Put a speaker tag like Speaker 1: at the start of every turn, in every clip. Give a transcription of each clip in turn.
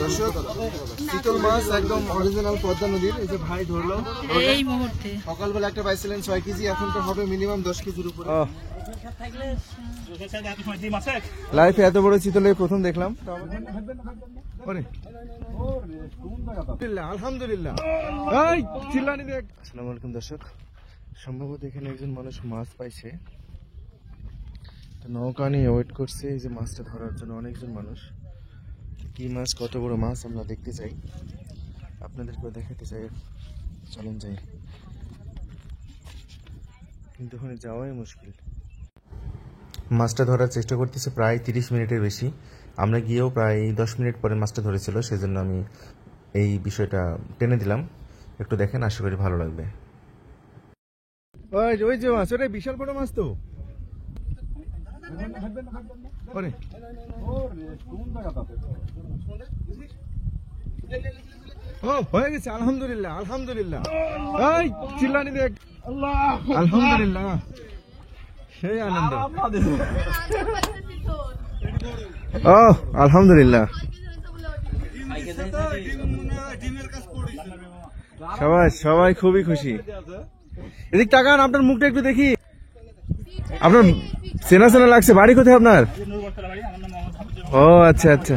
Speaker 1: দর্শক, চিতল মাছ একদম অরিজিনাল পদ্মা নদীর। এই যে ভাই ধরলো
Speaker 2: এই মুহূর্তে।
Speaker 1: সকালবেলা একটা পাইছিলেন 6 কেজি, এখন তো হবে মিনিমাম 10 কেজির উপরে। লাইফে এত বড় চিতল প্রথম দেখলাম। আলহামদুলিল্লাহ। আসসালামু আলাইকুম দর্শক, সম্ভবত এখানে একজন মানুষ মাছ পাইছে, নৌকা নিয়ে ওয়েট করছে এই যে মাছটা ধরার জন্য। অনেকজন মানুষ, কি মাছ, কত বড় মাছ আমরা দেখতে চাই, আপনাদেরকেও দেখাতে চাই। চলেন যাই, কিন্তু ওখানে যাওয়াই মুশকিল। মাছটা ধরার চেষ্টা করতেছে প্রায় 30 মিনিটের বেশি। আমরা গিয়েও প্রায় 10 মিনিট পরে মাছটা ধরেছিল, সেজন্য আমি এই বিষয়টা টেনে দিলাম। একটু দেখেন, আশা করি ভালো লাগবে। ওই যে মাছ, ওটা বিশাল বড় মাছ তো। ও হয়ে গেছে, আলহামদুলিল্লাহ আলহামদুলিল্লাহ। এই চিল্লানি দেখ, আলহামদুলিল্লাহ, সেই আনন্দ। ও আলহামদুলিল্লাহ, সবাই সবাই খুবই খুশি। এদিক তাকান, আপনার মুখটা একটু দেখি। আপনার চেনা চেনা লাগছে, বাড়ি কোথায় আপনার? ও আচ্ছা আচ্ছা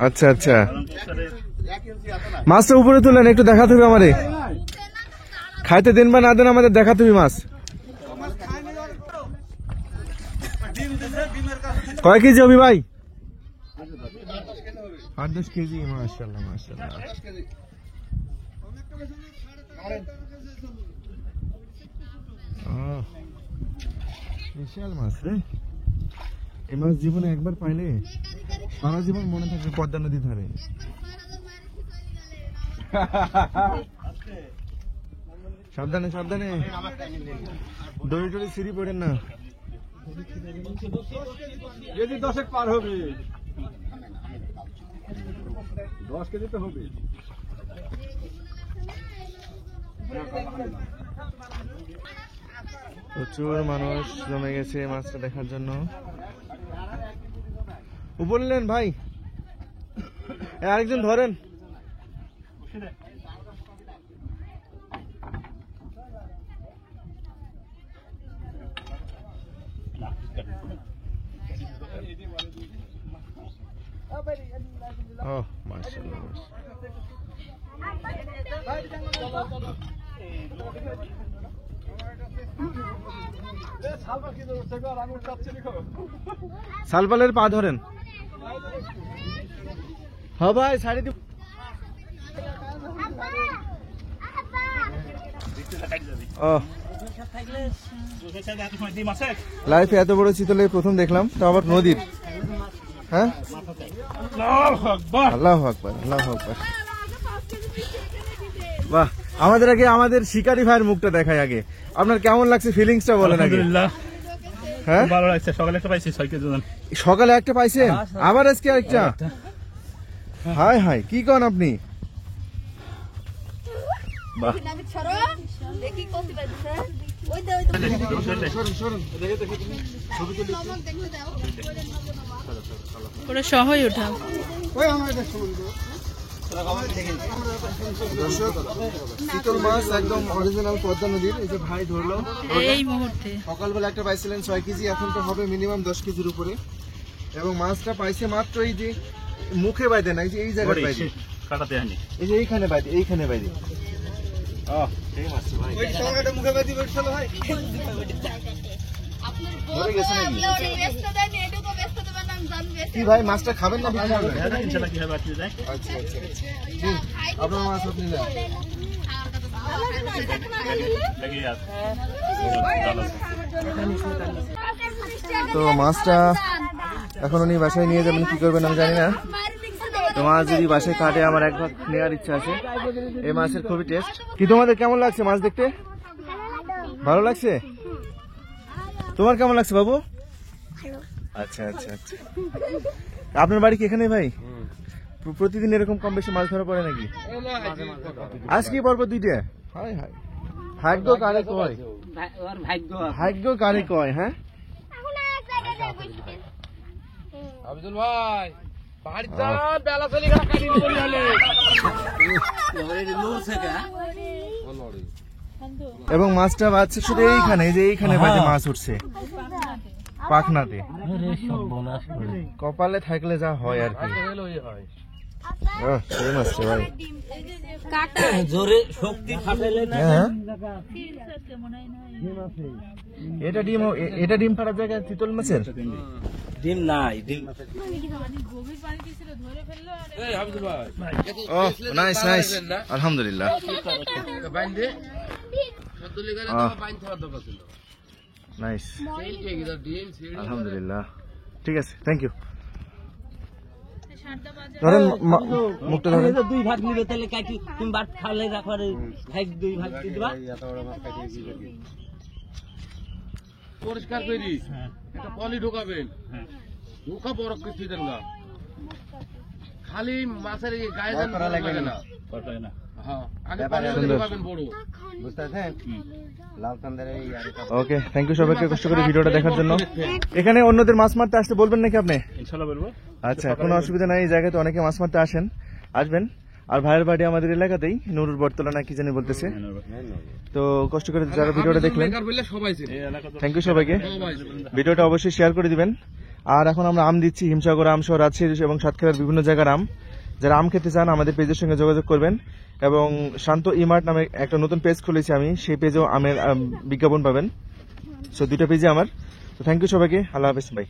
Speaker 1: আচ্ছা আচ্ছা, মাছটা উপরে তুলেন, একটু দেখাতে হবে আমারে। খাইতে দেন বা না দেন, আমাদের দেখাতে হবে মাছ। কয় কেজি হবে ভাই? 8-10 কেজি। মাশাআল্লাহ মাশাআল্লাহ। বিশাল মাছ রে। এই মাছ জীবনে একবার পাইলে সারা জীবন মনে থাকবে পদ্মা নদী ধারে। সাবধানে সাবধানে, দড়ি টড়ি সিঁড়ি পড়েন না। 10 পার হবে, 10 কেজি তো হবে। প্রচুর মানুষ জমে গেছে মাছটা দেখার জন্য। বললেন ভাই আরেকজন ধরেন। ও মাশাআল্লাহ, শালপালের পা ধরেন। হ্যাঁ ভাই, শাড়ি দিব। লাইফে এত বড় চিতল প্রথম দেখলাম, তো আবার নদীর। হ্যাঁ, আল্লাহু আকবার আল্লাহু আকবার আল্লাহু আকবার। বাহ, আমাদের আগে আমাদের শিকারি ভাইয়ের মুখটা দেখায় আগে। আপনার কেমন লাগছে, ফিলিংসটা বলেন আগে। হ্যাঁ ভালো লাগছে। সকালে একটা পাইছি, 6 কেজি। সকালে একটা পাইছেন, আবার আজকে একটা। হাই হাই, কি কন আপনি? বাহ,
Speaker 2: ওরা সহই ওঠা।
Speaker 1: দর্শক, চিতল মাছ একদম অরিজিনাল পদ্মা নদীর। এই যে ভাই ধরলো
Speaker 2: এই মুহূর্তে।
Speaker 1: সকালবেলা একটা পাইছিলেন 6 কেজি, এখন তো হবে মিনিমাম 10 কেজির উপরে। এবং মাছটা পাইছে মাত্র এই যে মুখে বাইদে না, এই যে এই জায়গায় বাইদে, এই যে এইখানে বাইদে, এইখানে বাইদে। কি ভাই, মাছটা খাবেন না? আপনার মাছ আপনি নেন। তো মাছটা এখন উনি বাসায় নিয়ে যাবেন, কি করবেন আমি জানি না। তো মাছ যদি বাসায় কাটে, আমার এক ভাগ নেওয়ার ইচ্ছা আছে। এই মাছের খুবই টেস্ট। কি তোমাদের কেমন লাগছে মাছ দেখতে? ভালো লাগছে? তোমার কেমন লাগছে বাবু? আচ্ছা আচ্ছা আচ্ছা, আপনার বাড়ি কি এখানে ভাই? প্রতিদিন এরকম কম বেশি মাছ ধরা পড়ে নাকি? আজকে পর্ব 2টা। হাই হাই, ভাগ্য কারে কয়, ভাগ্য কারে কয়। হ্যাঁ,
Speaker 3: আব্দুল ভাই বাড়িতে যান বেলা চলে গেল কাটি বলি হলে
Speaker 1: এবং মাছটা বাজছে শুধু এইখানে, এই যে এইখানে বাজে মাছ উঠছে পাখনাতে। কপালে থাকলে যা হয় আর কি। সেই মাছটা ভাই
Speaker 4: জোরে শক্তি খাটাইলে না।
Speaker 1: হ্যাঁ এটা ডিম ফাটার জায়গায় চিতল মাছের
Speaker 4: ডিম নাই, ডিম
Speaker 3: এই আব্দুল ভাই
Speaker 1: ও নাইস নাইস আলহামদুলিল্লাহ।
Speaker 3: বাইন্দে সদলি গেলে তো বাইন থাকার দরকার ছিল।
Speaker 1: নাইস
Speaker 3: সেই কে গিয়ে ডিম সেই
Speaker 1: আলহামদুলিল্লাহ, ঠিক আছে, থ্যাংক ইউ। ধরেন মুখটা ধরেন।
Speaker 4: দুই ভাগ নিবে তাহলে কাটি তুমি বাট খালে রাখবার ভাগ দুই ভাগ দিয়ে দিবা।
Speaker 3: পরিষ্কার করি একটা পলি ঢোকাবেন, ঢোকা বড় কিছু দেন না, খালি মাছের এই গায়ে দেন লাগে না। হ্যাঁ আগে পলি ঢোকাবেন বড়, বুঝতে পারছেন?
Speaker 1: ওকে, থ্যাংক ইউ সবাইকে কষ্ট করে ভিডিওটা দেখার জন্য। এখানে অন্যদের মাছ মারতে আসতে বলবেন নাকি আপনি?
Speaker 3: ইনশাআল্লাহ বলবো।
Speaker 1: আচ্ছা, কোনো অসুবিধা নাই, এই জায়গায় তো অনেকে মাছ মারতে আসেন, আসবেন। আর ভাইয়ের বাড়ি আমাদের এলাকাতেই, নুরুর বটতলা না কি জানি বলতেছে। তো কষ্ট করে যারা ভিডিওটা দেখলেন
Speaker 3: সবাই
Speaker 1: থ্যাংক ইউ সবাইকে। ভিডিওটা অবশ্যই শেয়ার করে দিবেন। আর এখন আমরা আম দিচ্ছি, হিমসাগর আম সহ রাজশাহী এবং সাতক্ষীরার বিভিন্ন জায়গার আম। যারা আম খেতে চান আমাদের পেজের সঙ্গে যোগাযোগ করবেন। এবং শান্ত ইমার্ট নামে একটা নতুন পেজ খুলেছি আমি, সেই পেজেও আমের বিজ্ঞাপন পাবেন। সো দুইটা পেজে আমার। তো থ্যাংক ইউ সবাইকে, আল্লাহ হাফেজ, বাই।